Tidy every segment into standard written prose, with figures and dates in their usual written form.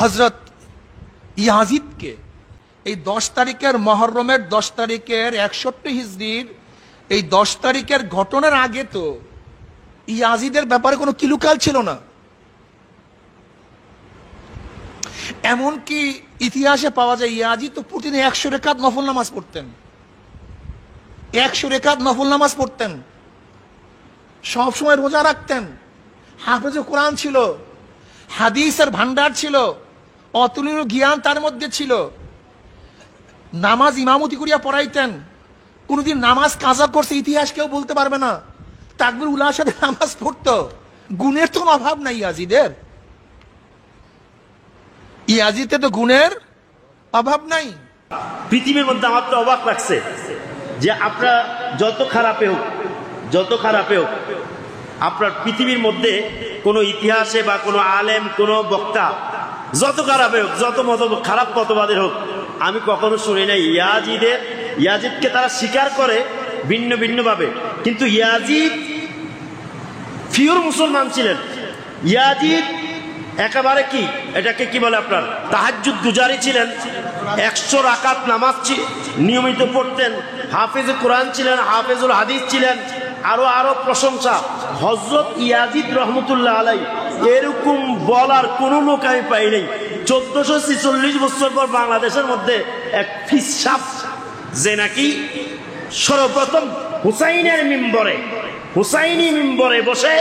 হজরত ইয়াজিদকে এই 10 তারিখের মহররমের 10 তারিখের 61 হিজরির এই 10 তারিখের ঘটনার আগে তো ইয়াজিদের ব্যাপারে কোনো কিলুকাল ছিল না। এমনকি ইতিহাসে পাওয়া যায় ইয়াজিদ তো প্রতিদিন 100 রাকাত নফল নামাজ পড়তেন, 100 রাকাত নফল নামাজ পড়তেন, সবসময় রোজা রাখতেন, হাফেজ কোরআন ছিল, হাদিসের ভান্ডার ছিল, অতুলনীয় জ্ঞান তার মধ্যে ছিল, নামাজ ইমামতি করিয়া পড়াইতেন, কোনদিন নামাজ কাজা করছে ইতিহাস কেউ বলতে পারবে না, তাকবীর উলার সাথে নামাজ পড়তো। গুণের তো অভাব নাই ইয়াজিদের, ইয়াজিদে তো গুণের অভাব নাই। পৃথিবীর মধ্যে আমার তো অবাক লাগছে যে আপনার যত খারাপে হোক আপনার পৃথিবীর মধ্যে কোনো ইতিহাসে বা কোনো আলেম কোনো বক্তা যত খারাপে হোক, যত খারাপ মতবাদের হোক, আমি কখনো শুনি নাই ইয়াজিদকে তারা স্বীকার করে ভিন্ন ভিন্ন ভাবে, কিন্তু ইয়াজিদ পিওর মুসলমান ছিলেন। ইয়াজিদ একেবারে কি এটাকে কি বলে আপনার তাহাজ্জুদ গুজারি ছিলেন, 100 রাকাত নামাজ নিয়মিত পড়তেন, হাফেজ কোরআন ছিলেন, হাফেজুল হাদিস ছিলেন, আরো প্রশংসা। হযরত ইয়াজিদ রহমতুল্লাহ আলাইহি এরকম বলার কোন লোক আমি পাই নাই। 1446 বছর পর বাংলাদেশের মধ্যে এক ফিসাব যে নাকি সর্বপ্রথম হুসাইনি মিম্বরে বসে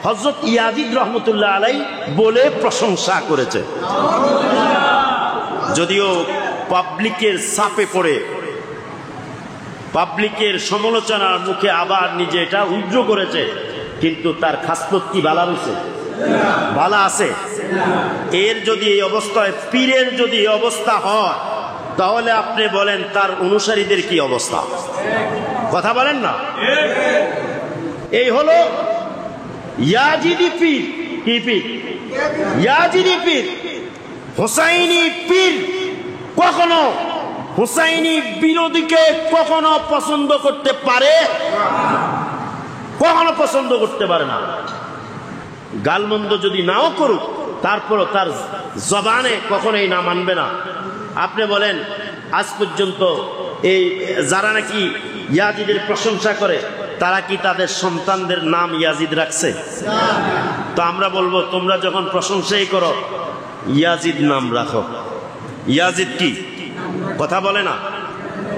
হযরত ইয়াজিদ রহমতুল্লাহ আলাইহি বলে প্রশংসা করেছে। যদিও পাবলিকের চাপে পড়ে, পাবলিকের সমালোচনার মুখে আবার নিজে এটা উইথড্র করেছে, কিন্তু তার খাসলত কি ভালো হয়েছে? ভালো আছে। এর যদি এই অবস্থায় পীরের যদি এই অবস্থা হয়, তাহলে আপনি বলেন তার অনুসারীদের কি অবস্থা? কথা বলেন না। এই হলো ইয়াজিদি পীর। কি পীর? ইয়াজিদি পীর। হুসাইনি পীর কখনো হুসাইনি বিরোধীকে কখনো পছন্দ করতে পারে, কখনো পছন্দ করতে পারে না। গালমন্দ যদি নাও করুক, তারপরও তার জবানে কখনোই না মানবে না। আপনি বলেন আজ পর্যন্ত এই যারা নাকি ইয়াজিদের প্রশংসা করে, তারা কি তাদের সন্তানদের নাম ইয়াজিদ রাখছে? তো আমরা বলবো তোমরা যখন প্রশংসাই করো, ইয়াজিদ নাম রাখো। ইয়াজিদ কি কথা বলে না?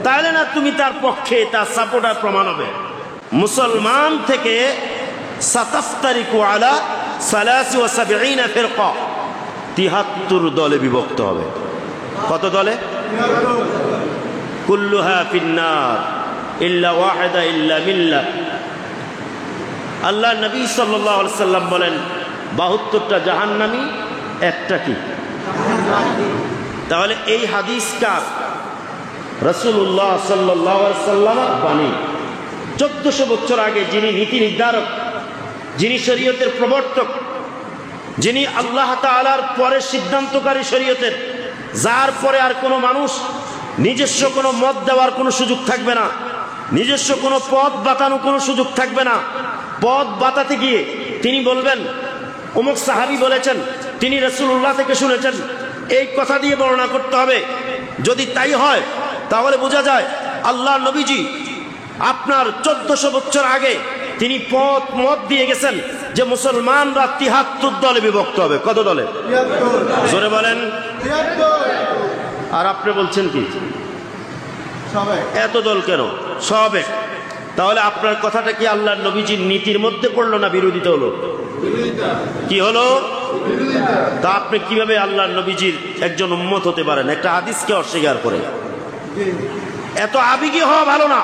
তাহলে না তুমি তার পক্ষে, তার সাপোর্টার প্রমাণ হবে। মুসলমান থেকে 77 আলা 73 ফিরকা 73 দলে বিভক্ত হবে। কত দলে? কুল্লুহা ফিন্নার ইল্লা ওয়াহিদা ইল্লা মিল্লাহ। আল্লাহ নবী সাল্লাল্লাহু আলাইহি সাল্লাম বলেন 72টা জাহান্নামী, একটা কি? তাহলে এই হাদিস কার? রাসূলুল্লাহ সাল্লাল্লাহু আলাইহি সাল্লামের বাণী। 1400 বছর আগে যিনি নীতি নির্ধারক, যিনি শরীয়তের প্রবর্তক, যিনি আল্লাহ তাআলার পরে সিদ্ধান্তকারী শরীয়তের, যার পরে আর কোনো মানুষ নিজস্ব কোনো মত দেওয়ার কোনো সুযোগ থাকবে না, নিজস্ব কোনো পথ বাতানোর কোনো সুযোগ থাকবে না। পথ বাতাতে গিয়ে তিনি বলবেন অমুক সাহাবী বলেছেন, তিনি রাসূলুল্লাহ থেকে শুনেছেন, এই কথা দিয়ে বর্ণনা করতে হবে। যদি তাই হয় তাহলে বোঝা যায় আল্লাহ নবীজি আপনার 1400 বছর আগে তিনি মত দিয়ে গেছেন যে মুসলমানরা 73 দলে বিভক্ত হবে। কত দলে? জোরে বলেন। আর আপনি বলছেন কি এত দল কেন? সব এক। তাহলে আপনার কথাটা কি আল্লাহ নবীজির নীতির মধ্যে পড়লো না বিরোধিতা হলো? কি হলো? তা আপনি কিভাবে আল্লাহ নবীজির একজন উম্মত হতে পারেন একটা হাদিসকে অস্বীকার করে? এত আবেগী হওয়া ভালো না।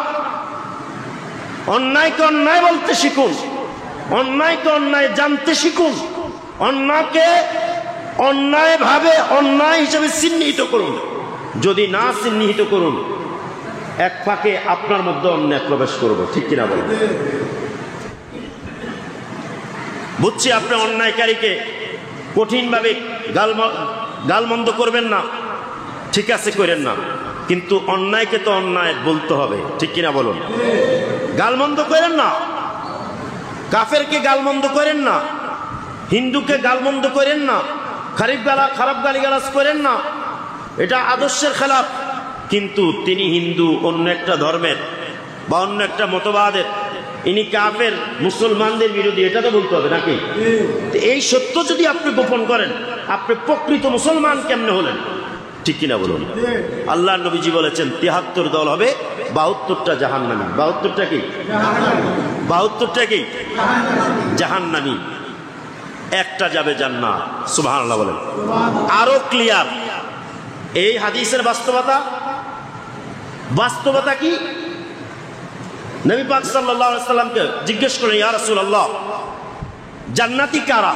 অন্যায়কে অন্যায় বলতে শিখুন, অন্যায়কে অন্যায় জানতে শিখুন, অন্যায়কে অন্যায় ভাবে অন্যায় হিসেবে চিহ্নিত করুন। যদি না চিহ্নিত করুন, এক ফাঁকে আপনার মধ্যে অন্যায় প্রবেশ করবে। ঠিক কিনা বলেন? বুঝছি আপনি অন্যায়কারীকে কঠিনভাবে গালমন্দ করবেন না, ঠিক আছে করেন না, কিন্তু অন্যায়কে তো অন্যায় বলতে হবে। ঠিক কিনা বলুন? গালমন্দ করেন না, কাফেরকে গালমন্দ করেন না, হিন্দুকে গালমন্দ করেন না, খারাপ গালিগালাজ করেন না, এটা আদর্শের খেলাফ। কিন্তু তিনি হিন্দু, অন্য একটা ধর্মের বা অন্য একটা মতবাদের, ইনি কাফের, মুসলমানদের বিরোধী, এটা তো বলতে হবে নাকি? এই সত্য যদি আপনি গোপন করেন, আপনি প্রকৃত মুসলমান কেমনে হলেন? ঠিক কিনা বলুন? আল্লাহ নবীজি বলেছেন ৭৩ দল হবে, ৭২টা জাহান্নামী। ৭২টা কি? ৭২টা কি? জাহান্নামী, একটা যাবে জান্নাত। সুবহানাল্লাহ বলেন। আরো ক্লিয়ার এই হাদিসের বাস্তবতা কি? নবী পাক সাল্লাল্লাহু আলাইহি সাল্লামকে জিজ্ঞেস করলেন, ইয়া রাসূলুল্লাহ, জান্নাতি কারা?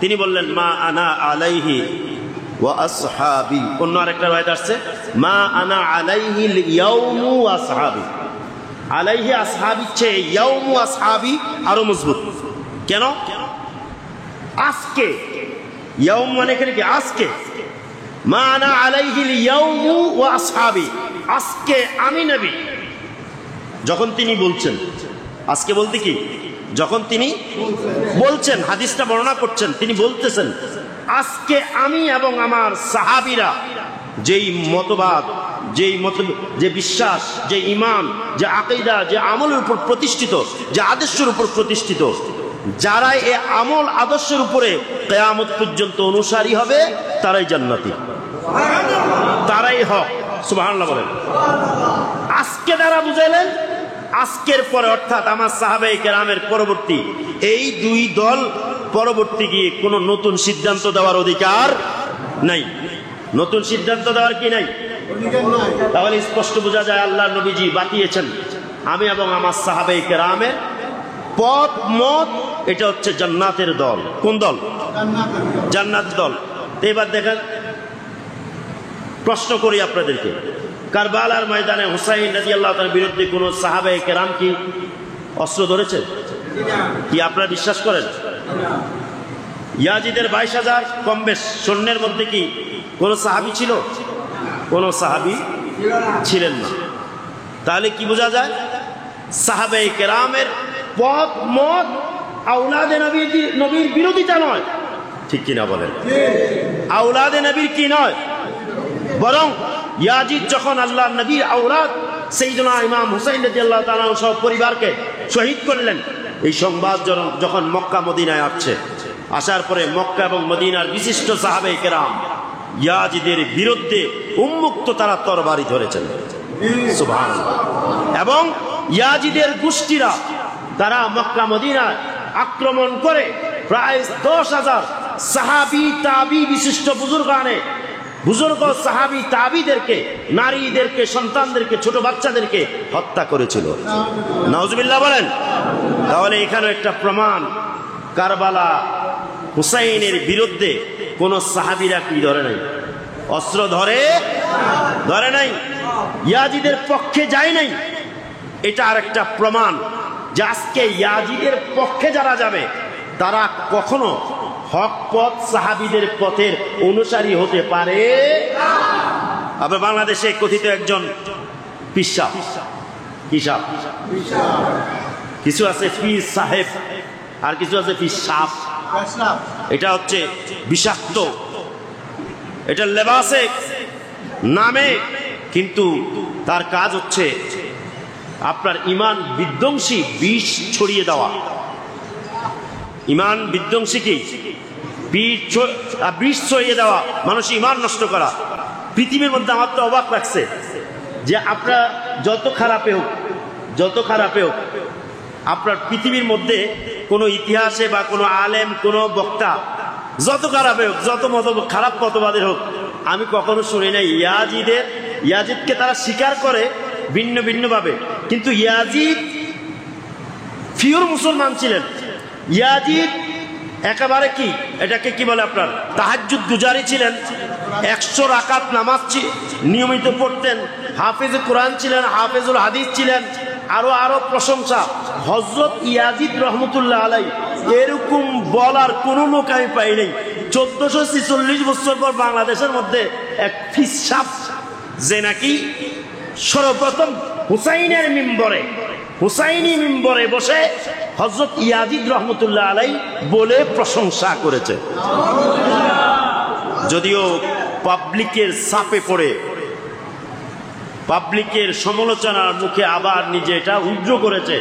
তিনি বললেন, মা আনা আলাইহি ওয়া আসহাবি। অন্য আরেকটা রাওয়ায়াত আসছে, মা আনা আলাইহি ইয়াউমু ওয়া আসহাবি। আলাইহি আসহাবি চেয়ে ইয়াউমু আসহাবি আরো মজবুত। কেন? আজকে, ইয়াউম মানে এখানে কি? আজকে। মা আনা আলাইহি ইয়াউমু ওয়া আসহাবি, আজকে আমি নবী। যখন তিনি বলছেন, আজকে বলতে কি? যখন তিনি বলছেন, হাদিসটা বর্ণনা করছেন, তিনি বলতেছেন আজকে আমি এবং আমার সাহাবীরা যেই মতবাদ, যে বিশ্বাস, যে ঈমান, যে আকীদা, যে আমলের উপর প্রতিষ্ঠিত, যে আদর্শের উপর প্রতিষ্ঠিত, যারা এই আমল আদর্শের উপরে কিয়ামত পর্যন্ত অনুসারী হবে, তারাই জান্নাতি, তারাই হক। সুবহানাল্লাহ বলেন। আজকে দ্বারা বুঝাইলেন আজকের পরে, অর্থাৎ আমার সাহাবায়ে কেরামের পরবর্তী এই দুই দল পরবর্তী গিয়ে কোনো নতুন সিদ্ধান্ত দেওয়ার অধিকার নাই। নতুন সিদ্ধান্ত দেওয়ার কি নাই? তাহলে স্পষ্ট বোঝা যায় আল্লাহ নবীজি বাতিয়েছেন আমি এবং আমার সাহাবায়ে কেরামের পথ মত, এটা হচ্ছে জান্নাতের দল। কোন দল? জান্নাত দল। এবার দেখেন, প্রশ্ন করি আপনাদেরকে, কারবালার ময়দানে হুসাইন রাদিয়াল্লাহু তাআলার বিরুদ্ধে কোন সাহাবায়ে কেরাম কি অস্ত্র ধরেছে? কি আপনারা বিশ্বাস করেন? ইয়াজিদের 22,000 কম বেশ সৈন্যের মধ্যে কি কোন সাহাবী ছিল? কোন সাহাবী ছিলেন না। তাহলে কি বোঝা যায়? সাহাবায়ে কেরামের পথ মত আওলাদে নবীর বিরোধিতা নয়। ঠিক কিনা বলেন? আওলাদে নবীর কি নয়, বরং ইয়াজিদ যখন আল্লাহর নবীর আওলাদ সাইয়্যিদুনা ইমাম হুসাইন রাদিয়াল্লাহু তাআলা সহ পরিবারকে শহীদ করলেন, এই সংবাদ যখন মক্কা মদিনায় আসছে, আসার পরে মক্কা এবং মদিনার বিশিষ্ট সাহাবায়ে কেরাম ইয়াজিদের বিরুদ্ধে উন্মুক্ত তারা তরবারি ধরেছেন। সুবহানাল্লাহ। এবং ইয়াজিদের গোষ্ঠীরা তারা মক্কা মদিনায় আক্রমণ করে প্রায় 10,000 সাহাবী তাবী বিশিষ্ট বুজুর্গ সাহাবী তাবীদেরকে, নারীদেরকে, সন্তানদেরকে, ছোট বাচ্চাদেরকে হত্যা করেছিল। নাউজুবিল্লাহ বলেন। তাহলে এখানে একটা প্রমাণ, কারবালা হুসাইনের বিরুদ্ধে কোন সাহাবীরা কি ধরে নাই? অস্ত্র ধরে নাই, ইয়াজিদের পক্ষে যায় নাই। এটা আরেকটা প্রমাণ যে আজকে ইয়াজিদের পক্ষে যারা যাবে তারা কখনো হক পথ, সাহাবীদের পথের অনুসারী হতে পারে। আবার বাংলাদেশে কথিত একজন পিসাব, কিছু আছে পীর সাহেব, আর কিছু আছে পিসাব। এটা হচ্ছে বিষাক্ত, এটা লেবাসে নামে, কিন্তু তার কাজ হচ্ছে আপনার ইমান বিধ্বংসী বিষ ছড়িয়ে দেওয়া। ইমান বিধ্বংসী কি? বিষ ছড়িয়ে দেওয়া, মানুষের ইমান নষ্ট করা। পৃথিবীর মধ্যে আমার তো অবাক লাগছে যে আপনার যত খারাপে হোক, আপনার পৃথিবীর মধ্যে কোনো ইতিহাসে বা কোনো আলেম, কোনো বক্তা যত খারাপে হোক, যত খারাপ মতবাদের হোক, আমি কখনো শুনি নাই ইয়াজিদকে তারা স্বীকার করে ভিন্ন ভিন্ন ভাবে, কিন্তু ইয়াজিদ পিওর মুসলমান ছিলেন। ইয়াজিদ একেবারে কি, এটাকে কি বলে আপনার তাহাজ্জুদ গুজারি ছিলেন, 100 রাকাত নামাজ নিয়মিত পড়তেন, হাফেজ কোরআন ছিলেন, হাফেজুল হাদিস ছিলেন, আরো প্রশংসা। হযরত ইয়াজিদ রহমতুল্লাহ আলাইহি এরকম বলার কোন লোক আমি পাই নাই। 1446 বছর পর বাংলাদেশের মধ্যে এক ফিসাব যে নাকি সর্বপ্রথম হুসাইনি মিম্বরে বসে হযরত ইয়াজিদ রহমতুল্লাহ আলাইহি বলে প্রশংসা করেছে। যদিও পাবলিকের চাপে পড়ে, পাবলিকের সমালোচনার মুখে আবার নিজে এটা উগ্র করেছে,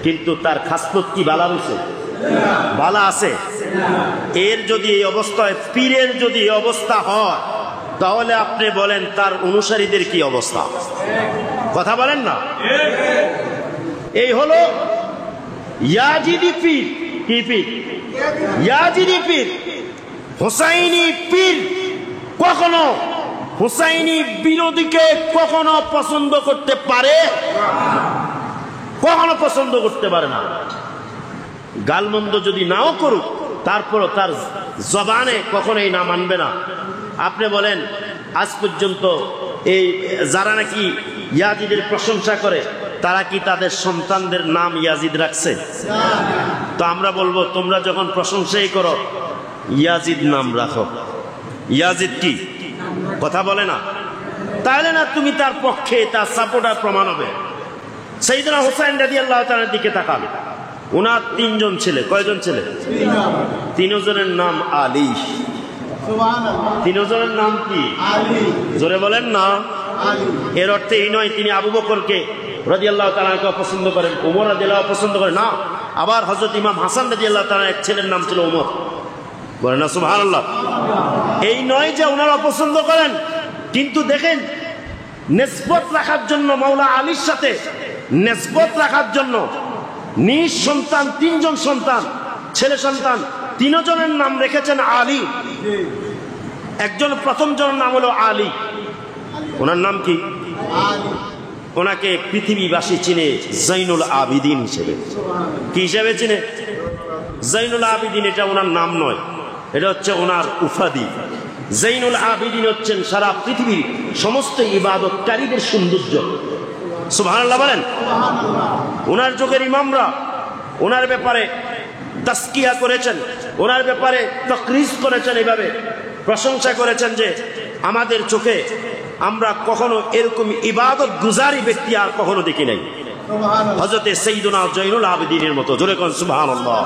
কিন্তু তার খাসলত কি বালা রয়েছে? বালা আছে। এর যদি এই অবস্থায়, পীরের যদি এই অবস্থা হয়, তাহলে আপনি বলেন তার অনুসারীদের কি অবস্থা? কথা বলেন না। এই হলো ইয়াজিদি পীর। কি পীর? ইয়াজিদি পীর। হুসাইনি পীর কখনো হুসাইনি বিরোধীকে কখনো পছন্দ করতে পারে? কখনো পছন্দ করতে পারে না। গালমন্দ যদি নাও করুক, তারপরও তার জবানে কখনোই না মানবে না। আপনি বলেন আজ পর্যন্ত এই যারা নাকি ইয়াজিদের প্রশংসা করে, তারা কি তাদের সন্তানদের নাম ইয়াজিদ রাখছে? তো আমরা বলবো, তোমরা যখন প্রশংসাই করো, ইয়াজিদ নাম রাখো। ইয়াজিদ কি? কথা বলে না। তাহলে না তুমি তার পক্ষে, তার সাপোর্টার প্রমাণ হবে। সাইয়েদনা হুসাইন রাদিয়াল্লাহু তাআলার দিকে তাকান। ওনার 3 জন ছেলে। কয়জন ছেলে? 3 জনের নাম আলী। 3 জনের নাম কি? জোরে বলেন না। এর অর্থে এই নয় তিনি আবু বকরকে রাদিয়াল্লাহু তাআলাকে পছন্দ করেন, ওমর রাদিয়াল্লাহু পছন্দ করেন না। আবার হযরত ইমাম হাসান রাদিয়াল্লাহু তাআলার এক ছেলের নাম ছিল ওমর। বলেন না সুবহানাল্লাহ। এই নয় যে ওনারা পছন্দ করেন, কিন্তু দেখেন নিসবত রাখার জন্য, মাওলা আলীর সাথে নিসবত রাখার জন্য নিজ সন্তান, 3 জন সন্তান, ছেলে সন্তান, 3 জনের নাম রেখেছেন আলী। একজন প্রথম জনের নাম হলো আলী। ওনার নাম কি? ওনাকে পৃথিবীবাসী চিনে জৈনুল আবিদিন হিসেবে। কি হিসেবে চিনে? জৈনুল আবিদিন। এটা ওনার নাম নয়, এটা হচ্ছে ওনার উপাধি। জৈনুল আবিদিন হচ্ছেন সারা পৃথিবীর সমস্ত ইবাদতকারীদের সৌন্দর্য। সুবহানাল্লাহ বলেন। ওনার যুগের ইমামরা ওনার ব্যাপারে তাসকিয়া করেছেন, ওনার ব্যাপারে তাকরিজ করেছেন, এইভাবে প্রশংসা করেছেন যে আমাদের চোখে আমরা কখনো এরকম ইবাদত গুজারি ব্যক্তি আর কখনো দেখি নাই। হযরতে সাইয়্যিদুনা জৈনুল আবিদিনের মতো। জোরে কোন সুবহানাল্লাহ।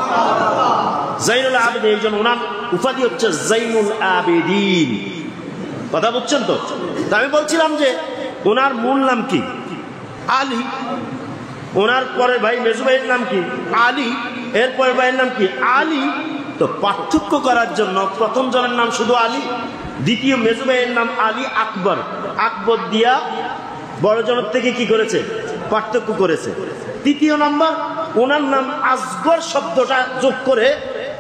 জৈনুল আবিদিন, এইজন ওনার উপাধি হচ্ছে জৈনুল আবিদিন। কথা বুঝছেন তো? আমি বলছিলাম যে ওনার মূল নাম কি? আলী। ওনার পরের ভাই মেজু ভাইয়ের নাম কি? আলী। এর পরের ভাইয়ের নাম কি? আলী। তো পার্থক্য করার জন্য প্রথম জনের নাম শুধু আলী, দ্বিতীয় মেজু ভাইয়ের নাম আলী আকবর। আকবর দিয়া বড় জনের থেকে কি করেছে? পার্থক্য করেছে। তৃতীয় নাম্বার, ওনার নাম আসগর শব্দটা যোগ করে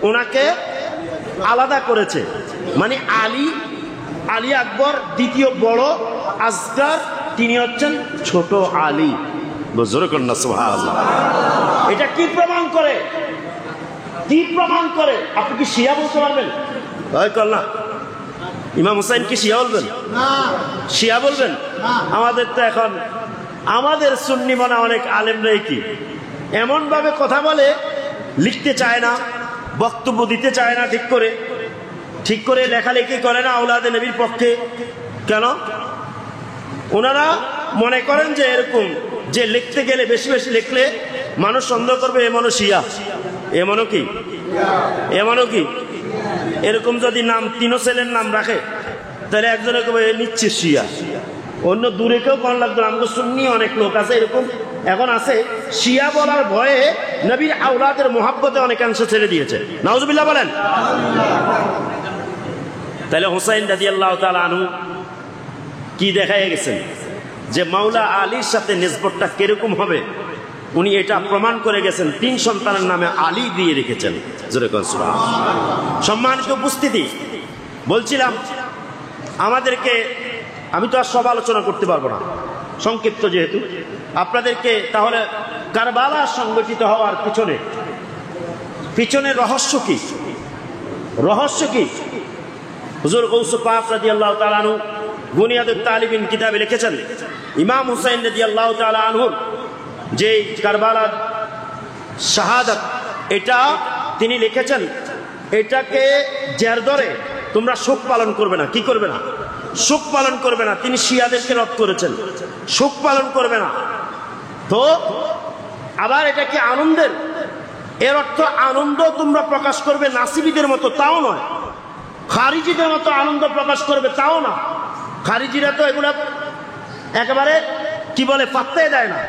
ওনাকে আলাদা করেছে। মানে আলী, আলী আকবর, দ্বিতীয় বড় আসগর, তিনি হচ্ছেন ছোট আলী। জোরে করেন না সুবহানাল্লাহ। এটা কি প্রমাণ করে? কি প্রমাণ করে? আপনি কি শিয়া বলতে পারবেন? না। ইমাম হুসাইন কি শিয়া বলবেন? শিয়া বলবেন? আমাদের তো এখন আমাদের সুন্নি মনা অনেক আলেমরাই কি এমন ভাবে কথা বলে, লিখতে চায় না, বক্তব্য দিতে চায় না, ঠিক করে লেখালেখি করে না আওলাদে নবীর পক্ষে। কেন? ওনারা মনে করেন যে এরকম যে লিখতে গেলে বেশি বেশি লিখলে মানুষ সন্দেহ করবে এমনও শিয়া, এমনও কি, এমনও কি। এরকম যদি নাম 3 ছেলের নাম রাখে, তাহলে একজনে কবে নিচ্ছে শিয়া, অন্য দূরে কেউ কোন লাগতো। আমাকে সুন্নি অনেক লোক আছে এরকম এখন আছে, শিয়া বলার ভয়ে নবীর আওলাদের মোহাব্বতে অনেকাংশ ছেড়ে দিয়েছে। নাউজুবিল্লাহ বলেন। তাহলে হুসাইন রাদিয়াল্লাহু তাআলা আনহু কি দেখায় গেছেন যে মাওলা আলীর সাথে নিসবতটা কিরকম হবে, উনি এটা প্রমাণ করে গেছেন। 3 সন্তানের নামে আলী দিয়ে রেখেছেন। জোরে কোন সুবহানাল্লাহ। সম্মানিত উপস্থিতি, বলছিলাম আমাদেরকে, আমি তো আর সব আলোচনা করতে পারবো না, সংক্ষিপ্ত যেহেতু, আপনাদেরকে তাহলে কারবালা সংগঠিত হওয়ার পিছনে রহস্য কি? রহস্য কি? হুজুর গৌস পাক রাদিয়াল্লাহু তাআলা আনহু বুনিয়াদুত তালিবিন কিতাবে লিখেছেন, ইমাম হুসাইন রাদিয়াল্লাহু তাআলা আনহুর যে কারবালার শাহাদাত, এটা তিনি লিখেছেন, এটাকে জের ধরে তোমরা শোক পালন করবে না। কি করবে না? শোক পালন করবে না। তিনি শিয়াদেরকে রদ করেছেন, শোক পালন করবে না। তো আবার এটা কি আনন্দের? এর অর্থ আনন্দ তোমরা প্রকাশ করবে নাসিবীদের মতো, তাও নয়। খারিজিদের মতো আনন্দ প্রকাশ করবে তাও না। খারিজিরা তো এগুলা একেবারে কি বলে পাত্তাই দেয় না,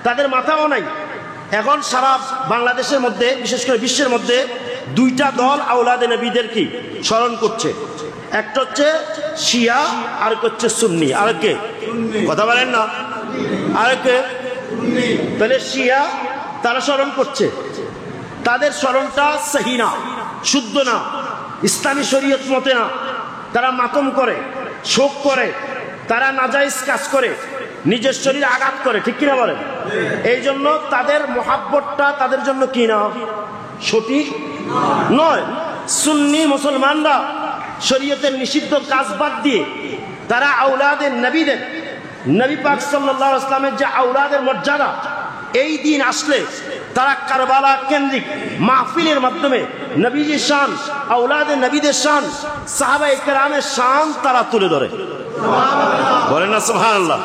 তাদের মাথাও নাই। এখন সারা বাংলাদেশের মধ্যে, বিশেষ করে বিশ্বের মধ্যে দুইটা দল আওলাদে নবীদের কি স্মরণ করছে। একটা হচ্ছে শিয়া, আর হচ্ছে সুন্নি। আর কে কথা বলেন না? আর কে? তাহলে শিয়া তারা স্মরণ করছে, তাদের স্মরণটা সহি না, শুদ্ধ না, ইসলামী শরীয়ত মতে না। তারা মাতম করে, শোক করে, তারা নাজাইজ কাজ করে, নিজের শরীরে আঘাত করে, ঠিক কিনা বলেন? এই জন্য তাদের মোহাব্বতটা তাদের জন্য কি না, সঠিক নয়। সুন্নি মুসলমানরা শরীয়তের নিষিদ্ধ কাজ বাদ দিয়ে তারা আওলাদের নবীদের, নবী পাক সাল্লাল্লাহু আলাইহি ওয়াসাল্লামের যে আওলাদের মর্যাদা, এই দিন আসলে তারা কারবালা কেন্দ্রিক মাহফিলের মাধ্যমে নবীজির শান, আওলাদে নবীদের শান, সাহাবায়ে কেরামের শান তারা তুলে ধরে। বলেন না সুবহানাল্লাহ।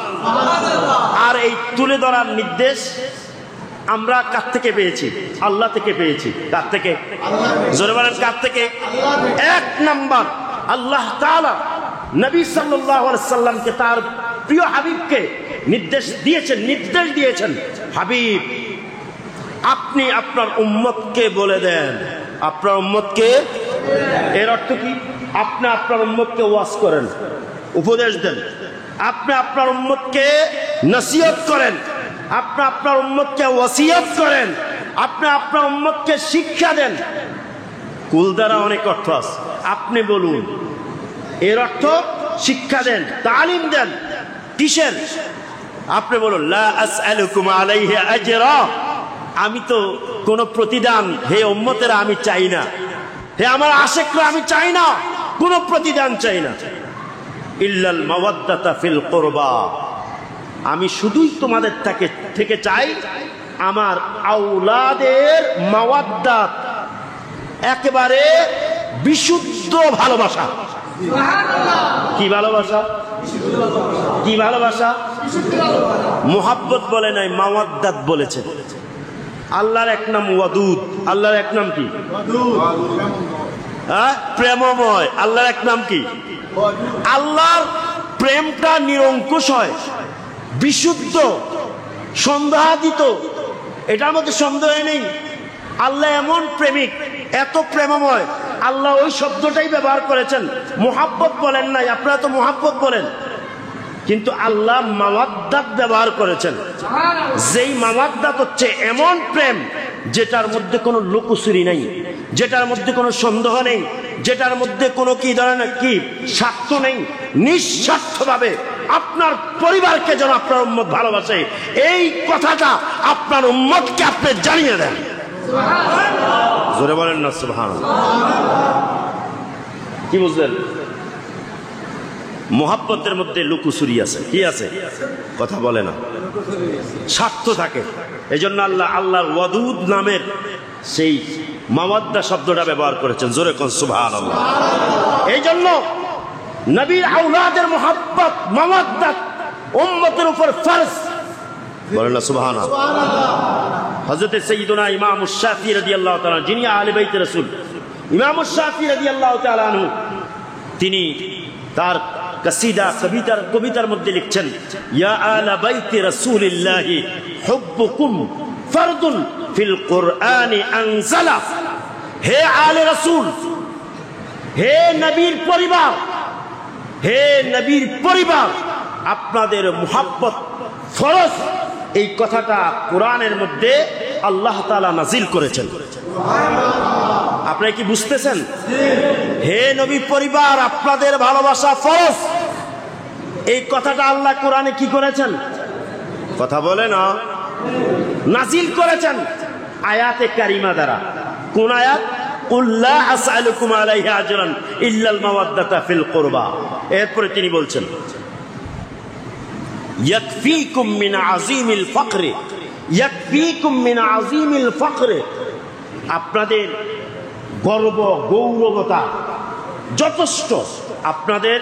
আর এই তুলে ধরার নির্দেশ আমরা কার থেকে পেয়েছি? আল্লাহ থেকে পেয়েছি। কার থেকে? জোরে বলেন কার থেকে? এক নাম্বার আল্লাহ তাআলা নবী সাল্লাল্লাহু আলাইহি সাল্লামকে, তার প্রিয় হাবিবকে নির্দেশ দিয়েছেন, হাবিব আপনি আপনার উম্মতকে বলে দেন, আপনার উম্মতকে। এর অর্থ কি? আপনি আপনার উম্মতকে ওয়াজ করেন, উপদেশ দেন, আপনি আপনার উম্মতকে নসিহত করেন, আপনি আপনার উম্মতকে ওয়াসিয়ত করেন, আপনি আপনার উম্মতকে শিক্ষা দেন। কুল দ্বারা অনেক অর্থ আছে, আপনি বলুন। এর অর্থ শিক্ষা দেন, তালিম দেন। কিসের? আপনি বলুন লা আসআলুকুম আলাইহি আজরা, আমি তো কোনো প্রতিদান হে উম্মতেরা আমি চাই না, হে আমার আশিকরা আমি চাই না, কোনো প্রতিদান চাই না। ইল্লাল মাওয়াদ্দাতা ফিল কুরবা, আমি শুধুই তোমাদের থেকে চাই আমার আওলাদের মাওয়াদ্দাত, একেবারে বিশুদ্ধ ভালোবাসা। কি ভালোবাসা? কি ভালোবাসা? মুহাব্বত বলে নাই, মাওয়াদ্দাত বলেছে। আল্লাহর এক নাম ওয়াদুদ, আল্লাহর এক নাম কি? প্রেমময়। আল্লাহর এক নাম কি? আল্লাহর প্রেমটা নিরঙ্কুশ হয়, বিশুদ্ধ, সন্দেহাতীত, এটার মধ্যে সন্দেহ নেই। আল্লাহ এমন প্রেমিক, এত প্রেমময়, আল্লাহ ওই শব্দটাই ব্যবহার করেছেন, মুহাব্বত বলেন নাই। আপনারা তো মুহাব্বত বলেন, কিন্তু আল্লাহ মাওয়াদ্দাত ব্যবহার করেছেন। যেই মাওয়াদ্দাত হচ্ছে এমন প্রেম যেটার মধ্যে কোনো লুকোচুরি নেই, যেটার মধ্যে কোনো সন্দেহ নেই, যেটার মধ্যে কোনো কি ধরনের কি স্বার্থ নেই। নিঃস্বার্থভাবে আপনার পরিবারকে যেন আপনার উম্মত ভালোবাসে, এই কথাটা আপনার উম্মতকে আপনি জানিয়ে দেন। জোরে বলেন না সুবহানাল্লাহ। কি বুঝলেন? মুহাব্বতের মধ্যে লুকোচুরি আছে। কি আছে? কথা বলে না, স্বার্থ থাকে। এই জন্য আল্লাহর ওয়াদুদ নামের সেই মাওয়াদ্দা শব্দটা ব্যবহার করেছেন। জোরে কোন সুবহানাল্লাহ। এই জন্য নবীর আওলাদের মুহাব্বত, মাওয়াদ্দাত উম্মতের উপর ফরজ। বলেন না সুবহানাল্লাহ। হযরত সাইয়্যিদুনা ইমাম শাফিঈ রাদিয়াল্লাহু তাআলা, যিনি আহলে বাইত রাসূল, ইমাম শাফিঈ রাদিয়াল্লাহু তাআলা আনহু, তিনি তার কবিতার মধ্যে লিখছেন, ইয়া আলা বাইতি রাসূলিল্লাহি হুব্বুকুম ফারদুন ফিল কুরআনি আনজালা। হে আলে রাসূল, হে নবীর পরিবার, হে নবীর পরিবার, আপনাদের মুহাব্বত ফরজ। এই কথাটা কোরআনের মধ্যে আল্লাহ তাআলা নাজিল করেছেন। আপনারা কি বুঝতেছেন? হে নবী পরিবার, আপনাদের ভালোবাসা ফরজ। এই কথাটা আল্লাহ কোরআনে কি করেছেন? কথা বলে না, নাজিল করেছেন আয়াতে কারিমা দ্বারা। কোন আয়াত? কুল লা আসআলুকুম আলাইহি আজরান ইল্লাল মাওয়াদ্দাতা ফিল কুরবা। এরপরে তিনি বলছেন, ইয়াকফিকুম মিন আযীমিল ফাকরি, ইয়াকফিকুম মিন আযীমিল ফাকরি, আপনাদের গর্ব গৌরবতা যথেষ্ট, আপনাদের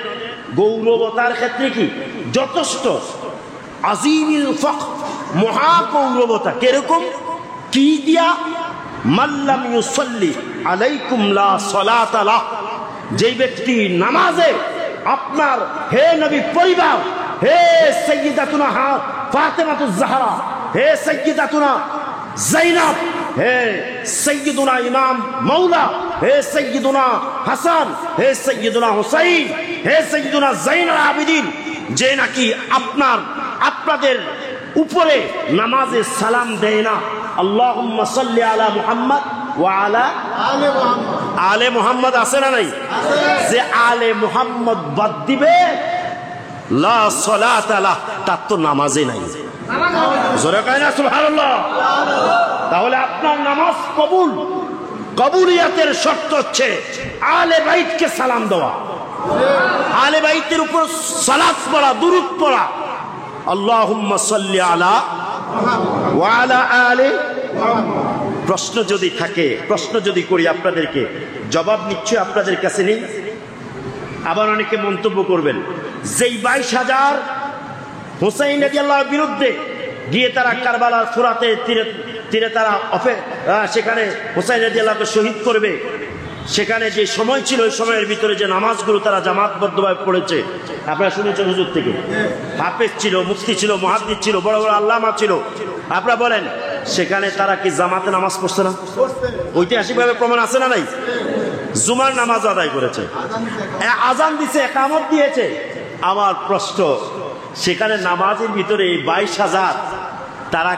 গৌরবতার ক্ষেত্রে কি যথেষ্ট। আযীমিল ফাকর, মহা গৌরবতা। কিরকম? কি দিয়া? মাল্লাম ইউসাল্লি আলাইকুম লা সালাতা লাহ, যেই ব্যক্তি নামাজে আপনার হে নবী পরিবার, হে সাইয়্যিদাতুনা ফাতেমাতুজ জাহরা, হে সাইয়্যিদাতুনা জাইনাব, হে সাইয়্যিদুনা ইমাম মাওলা, হে সাইয়্যিদুনা হাসান, হে সাইয়্যিদুনা হুসাইন, হে সাইয়্যিদুনা জাইনুল আবিদিন, যে নাকি আপনাদের উপরে নামাজে সালাম দেয় না, আল্লাহুম্মা সাল্লি আলা মুহাম্মদ ওয়া আলা আলে মুহাম্মদ, আছে না নাই? যে আলে মুহাম্মদ বাদ দিবে লা সালাতা লাহ, তার তো নামাজই নাই। জোরে কয় না সুবহানাল্লাহ? তাহলে আপনার নামাজ কবুলিয়াতের শর্ত হচ্ছে আলে বাইতকে সালাম দেওয়া, আলে বাইতের উপর সালাত পড়া, দুরূদ পড়া। আল্লাহুম্মা সাল্লি আলা ওয়া আলা আলে। প্রশ্ন যদি থাকে, প্রশ্ন যদি করি আপনাদেরকে, জবাব নিশ্চয় আপনাদের কাছে নেই। আবার অনেকে মন্তব্য করবেন, যেই 22,000 হুসাইন রাদিয়াল্লাহু আনহুর বিরুদ্ধে গিয়ে তারা কারবালার ফুরাতে তীরে তারা সেখানে হুসাইন রাদিয়াল্লাহুকে শহীদ করবে, সেখানে যে সময় ছিল ওই সময়ের ভিতরে যে নামাজগুলো তারা জামাতবদ্ধভাবে পড়েছে, আপনারা শুনেছেন হুজুর থেকে। হাফেজ ছিল, মুফতি ছিল, মুহাদ্দিস ছিল, বড় বড় আল্লামা ছিল। আপনারা বলেন সেখানে তারা কি জামাতে নামাজ পড়ছে না? ঐতিহাসিকভাবে প্রমাণ আছে না নাই? জুমার নামাজ আদায় করেছে, আজান দিছে, ইকামত দিয়েছে। আমার প্রশ্ন, সেখানে নামাজের ভিতরে 22,000 তারা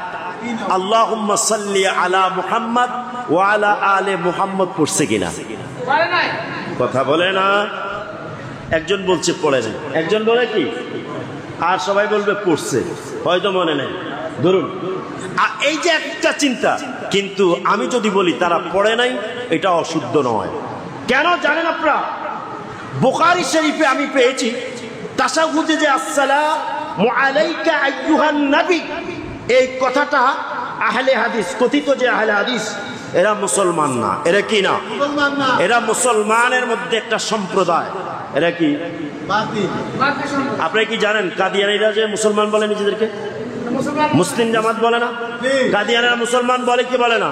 আল্লাহুম্মা সাল্লি আলা মুহাম্মদ ওয়া আলা আলে মুহাম্মদ পড়ছে কিনা? কথা বলে না। একজন বলছে পড়ে নাই, একজন বলে কি, আর সবাই বলবে পড়ছে, হয়তো মনে নেই। ধরুন এই যে একটা চিন্তা, কিন্তু আমি যদি বলি তারা পড়ে নাই, এটা অশুদ্ধ নয়। কেন জানেন আপনারা? বুখারী শরীফে আমি পেয়েছি তাশাহুদে যে আসসালামু আলাইকা আইয়ুহান নবী, এই কথাটা আহলে হাদিস, কথিত যে আহলে হাদিস, এরা মুসলমান না। এরা কি না? এরা মুসলমানের মধ্যে একটা সম্প্রদায়। এরা কি? আপনারা কি জানেন কাদিয়ানীরা যে মুসলমান বলে নিজেদেরকে? মুসলিম জামাত বলে না? কাদিয়ানীরা মুসলমান বলে কি বলে না?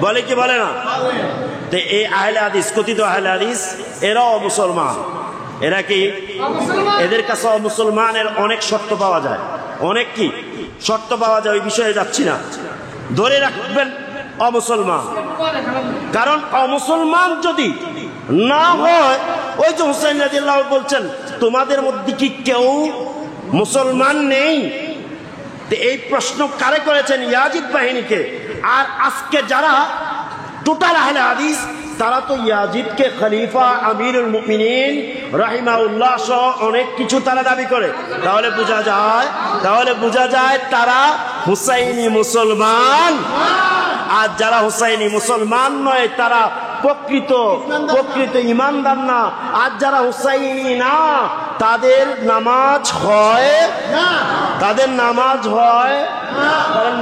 বলে কি বলে না? তো এই আহলে হাদিস, কথিত আহলে হাদিস, এরাও মুসলমান। এরা কি? এদের কাছে মুসলমানের অনেক শর্ত পাওয়া যায়, অনেক কি শর্ত পাওয়া যায়, ওই বিষয়ে যাচ্ছি না। ধরে রাখবেন অমুসলমান, কারণ অমুসলমান যদি না হয়, ওই যে হুসাইন রাদিয়াল্লাহু আনহু বলছেন তোমাদের মধ্যে কি কেউ মুসলমান নেই? তো এই প্রশ্ন কারে করেছেন? ইয়াজিদ বাহিনীকে। আর আজকে যারা টোটাল আহলে হাদিস, তারা তো ইয়াজিদকে খলিফা, আমিরুল মুমিনিন রাহিমাহুল্লাহ সহ অনেক কিছু তারা দাবি করে। তাহলে বোঝা যায় তারা হুসাইনি মুসলমান। আর যারা হুসাইনি মুসলমান নয়, তারা প্রকৃত ইমানদার না। আর যারা হুসাইনি না, তাদের নামাজ হয়, তাদের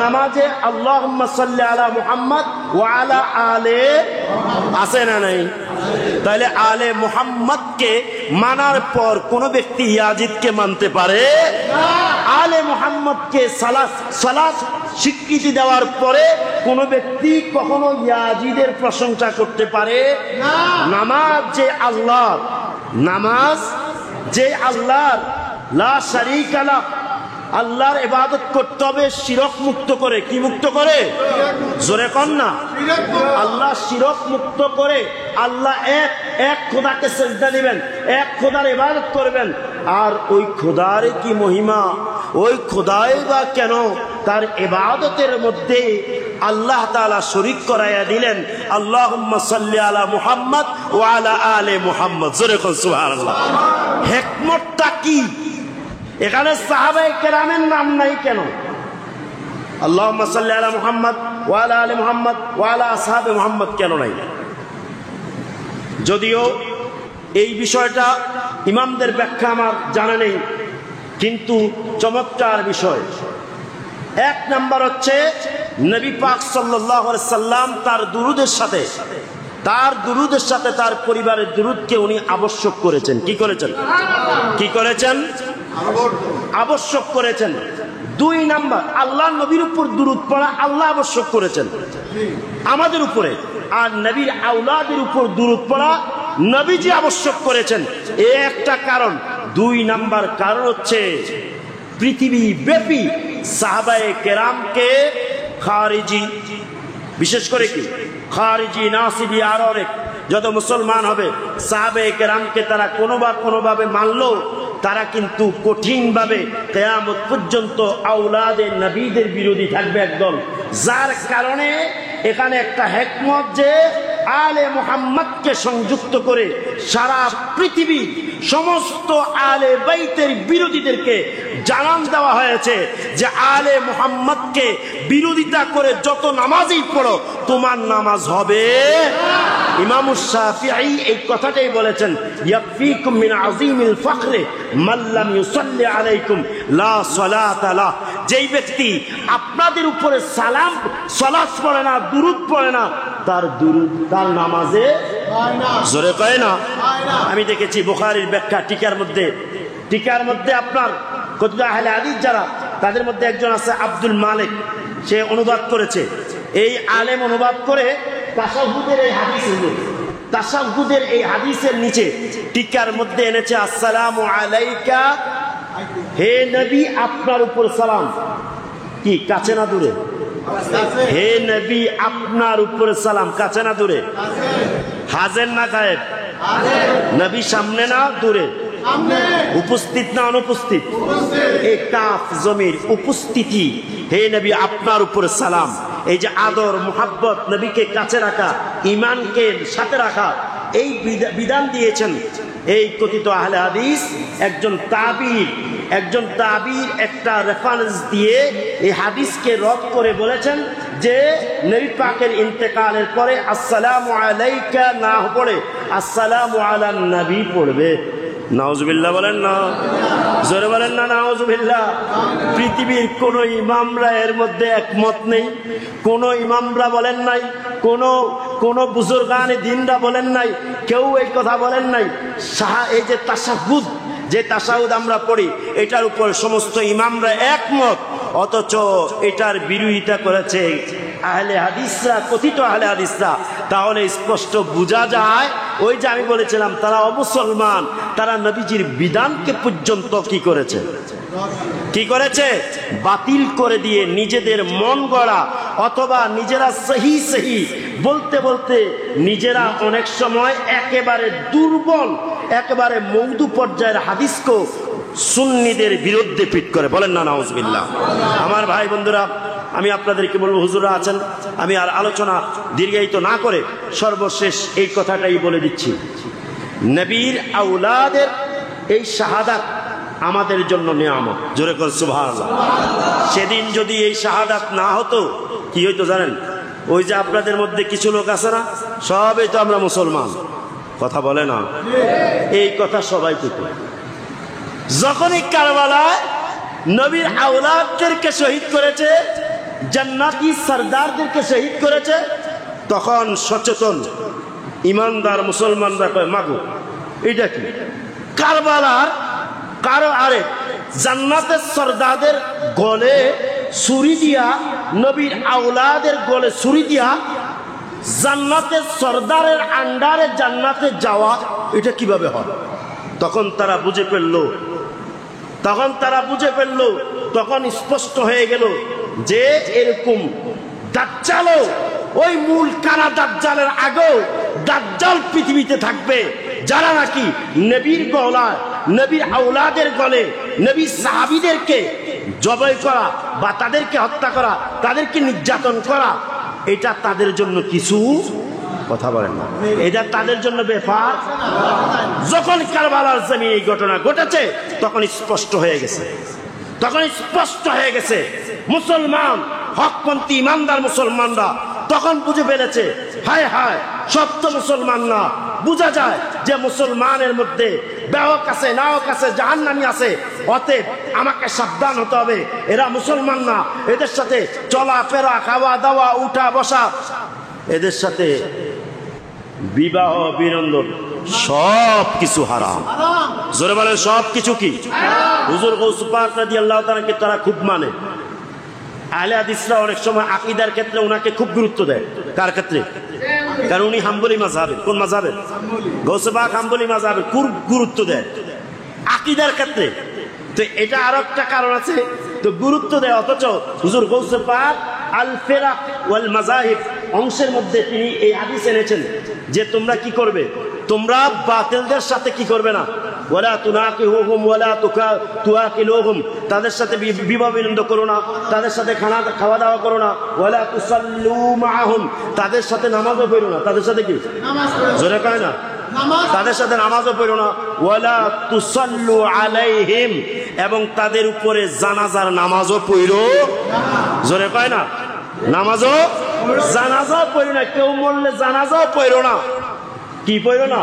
নামাজে আল্লাহুম্মা সাল্লি আলা মুহাম্মদ ওয়া আলা আলে আছে না নাই? তাহলে আলে মুহাম্মদকে মানার পর কোন ব্যক্তি ইয়াজিদকে মানতে পারে? আলে মুহাম্মদকে সালাত স্বীকৃতি দেওয়ার পরে কোন ব্যক্তি কখনো ইয়াজিদের প্রশংসা করতে পারে? নামাজ যে আল্লাহর লা শারীকা লাহ, আল্লাহর ইবাদত করতে হবে শিরক মুক্ত করে। কি মুক্ত করে? জোরে কন না। আল্লাহ শিরক মুক্ত করে, আল্লাহ এক খোদাকে সিজদা দিবেন, এক খোদার ইবাদত করবেন। আর ওই খোদার কি মহিমা, ওই খোদাই বা কেন তার ইবাদতের মধ্যে আল্লাহ তাআলা শরীক করাইয়া দিলেন। আল্লাহুম্মা সাল্লি আলা মুহাম্মদ ওয়া আলা আলে মুহাম্মদ। জোরে কোন সুবহানাল্লাহ। হিকমতটা কি? এখানে সাহাবায়ে কেরামের নাম নাই কেন? আল্লাহুম্মা সাল্লি আলা মুহাম্মদ ওয়া আলা আলি মুহাম্মদ ওয়া আলা আসহাবে মুহাম্মদ কেন নাই? যদিও এই বিষয়টা ইমামদের ব্যাখ্যা আমার জানা নেই, কিন্তু চমৎকার বিষয়। এক নাম্বার হচ্ছে নবী পাক সাল্লাল্লাহু আলাইহি সাল্লাম তার দুরূদের সাথে তার পরিবারের দুরূদকে উনি আবশ্যক করেছেন। কি করেছেন? আবশ্যক করেছেন। দুই নাম্বার, আল্লাহর নবীর উপর দুরূদ পড়া আল্লাহ আবশ্যক করেছেন আমাদের উপরে, আর নবীর আওলাদের উপর দুরূদ পড়া নবীজি আবশ্যক করেছেন, এ একটা কারণ। 2 নাম্বার কারণ হচ্ছে পৃথিবী ব্যাপী সাহাবায়ে কেরামকে খারিজি, বিশেষ করে কি খারিজি, নাসিবি, আর অনেক যত মুসলমান হবে সাহাবায়ে কেরামকে তারা কোনোভাবে মানলো, তারা কিন্তু কঠিনভাবে কিয়ামত পর্যন্ত আওলাদে নবীদের বিরোধী থাকবে একদল। যার কারণে এখানে একটা হিকমত যে আলে মুহাম্মদকে সংযুক্ত করে সারা পৃথিবী সমস্ত আলে বাইতের বিরোধীদেরকে জানান দেওয়া হয়েছে যে আলে মুহাম্মদকে বিরোধিতা করে যত নামাজই পড়ো তোমার নামাজ হবে। ইমাম শাফিঈ এই কথাটাই বলেছেন, ইয়াকফিকুম মিন আযীমিল ফখরে মান লাম ইউসাল্লি আলাইকুম লা সালাতা লা। যেই ব্যক্তি আপনাদের উপরে সালাত পড়ে না, দুরূদ পড়ে না, তার নামাজে জোরে কয় না। আমি দেখেছি বুখারীর ব্যাখ্যা টিকার মধ্যে আপনার কত আহলে হাদিস যারা, তাদের মধ্যে একজন আছে আব্দুল মালিক, সে অনুবাদ করেছে। এই আলেম অনুবাদ করে তাশাহুদের এই হাদিসের নিচে টিকার মধ্যে এনেছে আসসালামু আলাইকা, হে নবী আপনার উপর সালাম। কি কাছে না দূরে? হে নবী আপনার উপর সালাম, কাছে না দূরে? হাজির না গায়েব? নবী সামনে না দূরে? উপস্থিত না অনুপস্থিত? এই কাফ জমির উপস্থিতি। হে নবী আপনার উপর সালাম। এই যে আদর, মুহাব্বত, নবীকে কাছে রাখা, ঈমানকে সাথে রাখা, এই বিধান দিয়েছেন এই কথিত আহলে হাদিস। একজন তাবির একটা রেফারেন্স দিয়ে এই হাদিসকে রদ করে বলেছেন যে নবী পাকের ইন্তেকালের পরে আসসালামু আলাইকা না পড়ে আসসালামু আলান নবী পড়বে। নাউজুবিল্লাহ বলেন না, জোরে বলেন না নাউজুবিল্লাহ। পৃথিবীর কোন ইমামরা এর মধ্যে একমত নেই, কোন ইমামরা বলেন নাই, কোন বুজুর্গানে দ্বীনরা বলেন নাই, কেউ এই কথা বলেন নাই। এই যে তাশাহুদ আমরা পড়ি, এটার উপর সমস্ত ইমামরা একমত, অথচ এটার বিরোধিতা করেছে আহলে হাদিসরা, কথিত আহলে হাদিসরা। তাহলে স্পষ্ট বোঝা যায়, ওই যে আমি বলেছিলাম তারা অমুসলমান, তারা নবীজির বিধানকে পর্যন্ত কি করেছে বাতিল করে দিয়ে নিজেদের মন গড়া অথবা নিজেরা সহি বলতে বলতে নিজেরা অনেক সময় একেবারে দুর্বল, একেবারে মৌদু পর্যায়ের হাদিসকে সুন্নিদের বিরুদ্ধে পিট করে। বলেন না নাউজুবিল্লাহ। আমার ভাই বন্ধুরা, আমি আপনাদেরকে বলবো, হুজুররা আছেন, আমি আর আলোচনা দীর্ঘায়িত না করে সর্বশেষ এই কথাটাই বলে দিচ্ছি, নবীর আওলাদের এই শাহাদাত আমাদের জন্য নিয়ামত। জোরে করে সুবহানাল্লাহ। সেদিন যদি এই শাহাদাত না হতো কি হইতো জানেন? ওই যে আপনাদের মধ্যে কিছু লোক আছে না, সবই তো আমরা মুসলমান, কথা বলে না, এই কথা সবাই পেত। যখনই কারবালায় নবীর আওলাদদেরকে শহীদ করেছে, জান্নাতি সরদারদেরকে শহীদ করেছে, তখন সচেতন ইমানদার মুসলমানরা কয়, মাগো এটা কি? কারবালার আরে জান্নাতের সরদারদের গলে ছুরি দিয়া, নবীর আওলাদের গলে ছুরি দিয়া জান্নাতের সরদারের আন্ডারে জান্নাতে যাওয়া, এটা কিভাবে হয়? তখন তারা বুঝে ফেললো, তখন স্পষ্ট হয়ে গেল যে এরকম দাজ্জালও, ওই মূল কারা দাজ্জালের আগেও দাজ্জাল পৃথিবীতে থাকবে, যারা নাকি নবীর গলায়, নবীর আওলাদের গলে নবীর সাহাবীদেরকে জবাই করা বা তাদেরকে হত্যা করা, তাদেরকে নির্যাতন করা, এটা তাদের জন্য কিছু, কথা বলেন না, এটা তাদের জন্য ব্যাপার। যখন কারবালার জমিনে এই ঘটনা ঘটেছে তখন স্পষ্ট হয়ে গেছে মুসলমান, হকপন্থী ইমানদার মুসলমানরা তখন বুঝে ফেলেছে, হায় হায়, সত্য মুসলমান না। বোঝা যায় যে মুসলমানের মধ্যে বেহক আছে, নাহক আছে, জাহান্নামী আছে, অতএব আমাকে সাবধান হতে হবে। এরা মুসলমান না, এদের সাথে চলাফেরা, খাওয়া দাওয়া, উঠা বসা, এদের সাথে বিবাহ বিনোদন সব কিছু হারাম। জোরে বলেন সব কিছু কি? হুজুর গৌস পাক রাদিয়াল্লাহু তাআলাকে তারা খুব মানে। আহলে হাদিসরা অনেক সময় আকীদার ক্ষেত্রে ওনাকে খুব গুরুত্ব দেয়। কার ক্ষেত্রে? কারণ উনি হাম্বলি মাযহাবের। কোন মাযহাবের? গৌসে পাক হাম্বলি মাযহাবের। খুব গুরুত্ব দেয় আকীদার ক্ষেত্রে। তো এটা আরো একটা কারণ আছে, তো গুরুত্ব দেয়। অথচ হুজুর গৌসে পাক আল ফিরাক ওয়াল মাযাহিব অংশের মধ্যে তিনি এই হাদিস এনেছেন যে তোমরা কি করবে, তোমরা বাতিলদের সাথে কি করবে না, ওয়ালা তুনাকিহুহুম ওয়ালা তুআকিলুহুম, তাদের সাথে বিবাহ বিনন্দ করো না, তাদের সাথে খাওয়া দাওয়া করো না, ওয়ালা তুসাল্লু মাআহুম, তাদের সাথে নামাজও পড়ো না। তাদের সাথে কি জোরে কয় না, তাদের সাথে নামাজও পড়ো না। ওয়ালা তুসাল্লু আলাইহিম, এবং তাদের উপরে জানাজার নামাজও পড়ো, জোরে কয় না, নামাজও জানাজাও পড়ো না। কেউ মরলে জানাজাও পড়ো না। কি পড়ো না?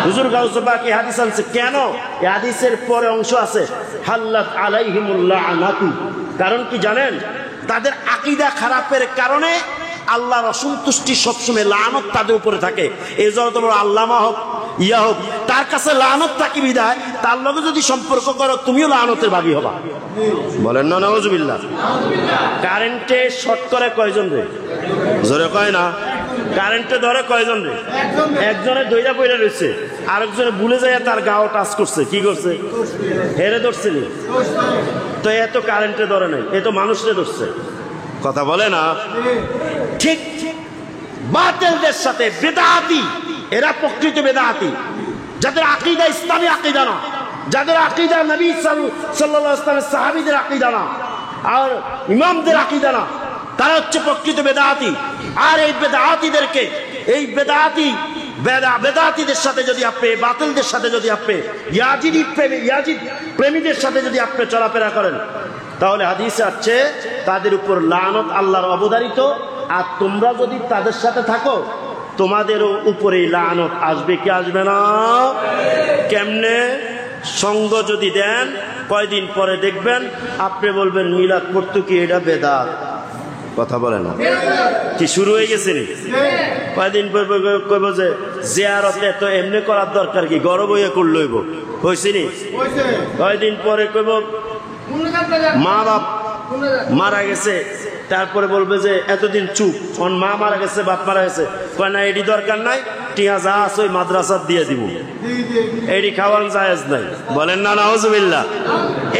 হুজুর গাউসে পাক এই হাদিস আনছে কেন? এই হাদিসের পরে অংশ আছে হাল্লাত আলাইহিমুল লাআনাতু। কারণ কি জানেন? তাদের আকীদা খারাপের কারণে আল্লাহর অসন্তুষ্টি সবসময় লানত তাদের উপরে থাকে। এই জন্য তোমার আল্লামা হোক ইয়া হোক, তার কাছে লানত থাকি বিদায় তার লগে যদি সম্পর্ক করো তুমিও লানতের ভাগী হবা। বলেন না নাউজুবিল্লাহ। কারেন্টে শর্ট করে কয়জন রে? জোরে কয় না। কারেন্টে ধরে কয়জন রে? একজনে দইরা পইরা রয়েছে, আরেকজনে ভুলে যায় তার গাও টাচ করছে। কি করছে? হেরে ধরছিল। তো এত কারেন্টে ধরে নাই, এ তো মানুষরে ধরছে। কথা বলে না ঠিক। বাতিলদের সাথে বেদাতি, এরা প্রকৃত বেদাতি, যাদের আকীদা ইসলামী আকীদা না, যাদের আকীদা নবী সাল্লাল্লাহু আলাইহি ওয়াসাল্লামের সাহাবীদের আকীদা না, আর ইমামদের আকীদা না, তারা হচ্ছে প্রকৃত বেদাতি। আর এই বেদাতিদেরকে, এই বেদাতিদের সাথে যদি আপনি, বাতিলদের সাথে যদি আপনি, ইয়াজিদ প্রেমীদের সাথে যদি আপনি চলাফেরা করেন, তাহলে হাদিসে আছে তাদের উপর লানত আল্লাহর অবধারিত। আর তোমরা যদি তাদের সাথে থাকো তোমাদেরও উপরে লানত আসবে। কি আসবে না? কেমনে? সঙ্গ যদি দেন কয়দিন পরে দেখবেন আপনি বলবেন মিলাদ পড়তো কি এটা বেদাত। কথা বলে না কি শুরু হয়ে গেছে নি? কয়দিন পর কইব যে জিয়ারতে তো এমনি করার দরকার কি, গরব হইয়া করলইব, হয়েছে নি? কয়দিন পরে কইব মা বাপ মারা গেছে, তারপরে বলবে যে এতদিন চুপ, মা মারা গেছে বাপ মারা গেছে, কয় না এটি দরকার নাই, টিয়া যা আছে ওই মাদ্রাসাত দিয়ে দিব, এটি খাওয়ান জায়েজ নাই। বলেন না নাউজুবিল্লাহ।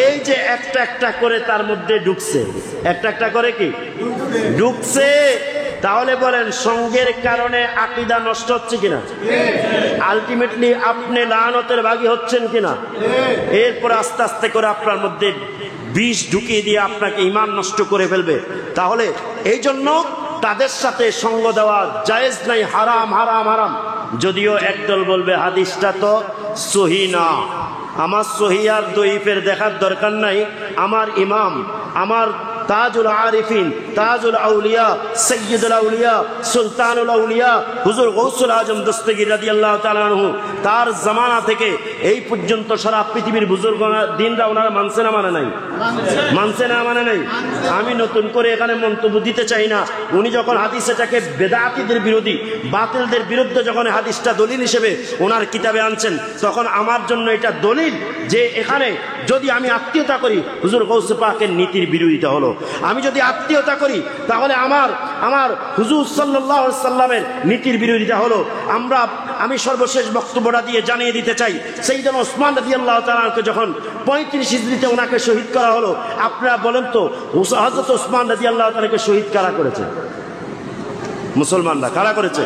এই যে একটা একটা করে তার মধ্যে ঢুকছে, একটা একটা করে কি ঢুকছে। তাহলে বলেন সঙ্গের কারণে আকীদা নষ্ট হচ্ছে কিনা? আলটিমেটলি আপনি লানতের ভাগী হচ্ছেন কিনা? এরপর আস্তে আস্তে করে আপনার মধ্যে বিষ ঢুকিয়ে দিয়ে আপনাকে ঈমান নষ্ট করে ফেলবে। তাহলে এই জন্য তাদের সাথে সঙ্গ দেওয়া জায়েজ নাই, হারাম হারাম হারাম। যদিও একদল বলবে হাদিসটা তো সহি না, আমার সহি আর দঈফের দেখার দরকার নাই, আমার ইমাম, আমার তাজুল আরিফিন, তাজুল আউলিয়া, সৈয়দুল আউলিয়া, সুলতানুল আউলিয়া হুজুর গৌসুল আজম দস্তগীর রাদিয়াল্লাহু তাআলা আনহু, তার জামানা থেকে এই পর্যন্ত সারা পৃথিবীর বুজুর্গরা দিনরা ওনারা মানছে না মানে নাই? মানছে না মানে নাই? আমি নতুন করে এখানে মন্তব্য দিতে চাই না। উনি যখন হাদিসটাকে বেদাতীদের বিরোধী, বাতিলদের বিরুদ্ধে যখন হাদিসটা দলিল হিসেবে ওনার কিতাবে আনছেন, তখন আমার জন্য এটা দলিল যে এখানে যদি আমি আত্মীয়তা করি হুজুর গৌসে পাকের নীতির বিরোধিতা হলো। আমি যদি আত্মীয়তা করি তাহলে আমার হুজুর সাল্লাল্লাহু আলাইহি সাল্লামের নীতির বিরোধিতা হলো। আমি সর্বশেষ বক্তব্যটা দিয়ে জানিয়ে দিতে চাই, সাইয়েদনা ওসমান রাদিয়াল্লাহু তাআলাকে যখন 35 হিজরিতে ওনাকে শহীদ করা হলো, আপনারা বলেন তো হযরত ওসমান রাদিয়াল্লাহু তাআলাকে শহীদ কারা করেছে? মুসলমানরা। কারা করেছে?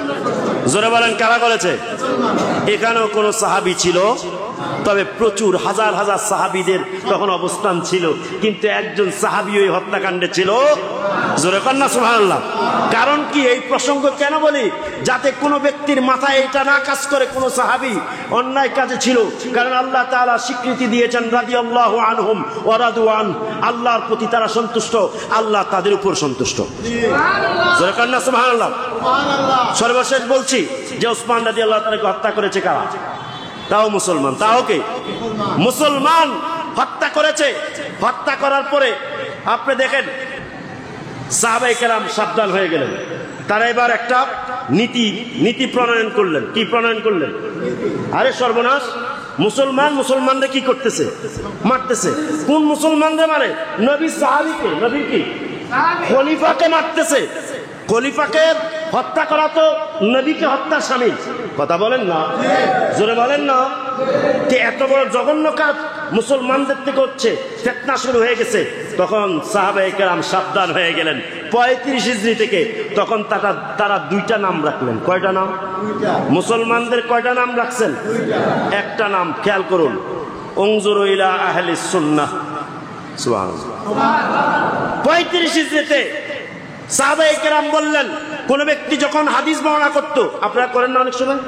জোরে বলেন কারা করেছে? এখানেও কোন সাহাবী ছিল, তবে প্রচুর হাজার হাজার সাহাবীদের তখন অবস্থান ছিল, কিন্তু একজন সাহাবী ওই হত্যাকাণ্ডে ছিল। জোরে কন্যা সুবহানাল্লাহ। কারণ কি এই প্রসঙ্গ কেন বলি? যাতে কোনো ব্যক্তির মাথায় এটা না কাজ করে কোন সাহাবী অন্যায় কাজে ছিল। কারণ আল্লাহ তাআলা স্বীকৃতি দিয়েছেন রাদিয়াল্লাহু আনহুম ওয়া রাদু আন, আল্লাহর প্রতি তারা সন্তুষ্ট, আল্লাহ তাদের উপর সন্তুষ্ট। জোরে কন্যা সুবহানাল্লাহ। সর্বশেষ বলছি যে ওসমান রাদিয়াল্লাহু তাআলাকে হত্যা করেছে কারা? তাও মুসলমান। তাও কে? মুসলমান হত্যা করেছে। হত্যা করার পরে আপনি দেখেন সাহাবায়ে কেরাম সাবধান হয়ে গেলেন। তারা এবার একটা নীতি প্রণয়ন করলেন। কি প্রণয়ন করলেন? আরে সর্বনাশ, মুসলমানরা কি করতেছে? মারতেছে। কোন মুসলমানরা মারে? নবী সাহাবীকে, নবীর কি খলিফাকে মারতেছে। খলিফাকে হত্যা করা তো নবীকে হত্যার শামিল। কথা বলেন না, জোরে বলেন না। এত বড় জঘন্য কাজ মুসলমানদের থেকে হচ্ছে, ফিতনা শুরু হয়ে গেছে। তখন সাহাবায়ে কেরাম সাবধান হয়ে গেলেন। 35 হিজরি থেকে তখন তারা দুইটা নাম রাখলেন। কয়টা নাম? মুসলমানদের কয়টা নাম রাখছেন? একটা নাম, খেয়াল করুন, উনজুরু ইলা আহলিস সুন্নাহ। সুবহানাল্লাহ। 35 হিজরিতে সাহাবায়ে কেরাম বললেন, কোন ব্যক্তি যখন হাদিস বর্ণনা করত, আপনারা করেন না অনেক সময়,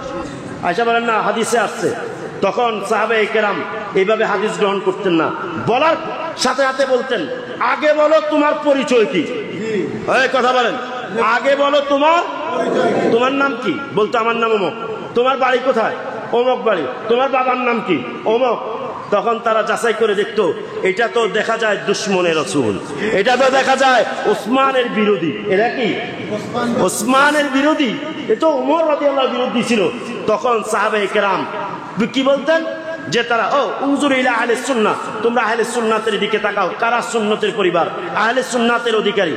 আয়েশা বলেন না হাদিসে আসছে, তখন সাহাবায়ে কেরাম এইভাবে হাদিস গ্রহণ করতেন না। বলার সাথে সাথে বলতেন, আগে বলো তোমার পরিচয় কি। কথা বলেন, আগে বলো তোমার নাম কি। বলতো আমার নাম অমুক। তোমার বাড়ি কোথায়? অমুক বাড়ি। তোমার বাবার নাম কি? অমুক। তখন তারা যাচাই করে দেখতো, এটা তো দেখা যায় দুশ্মনের রাসূল, এটা তো দেখা যায় ওসমানের বিরোধী। এরা কি ওসমানের বিরোধী? এটা ওমর রাদিয়াল্লাহু বিরোধী ছিল। তখন সাহাবায়ে কেরাম কি বলতেন, যে তারা উনজুরু ইলা আহলিস সুন্নাহ, তোমরা আহলে সুন্নাতের দিকে তাকাও। কারা সুন্নতের পরিবার? আহলে সুন্নাতের অধিকারী।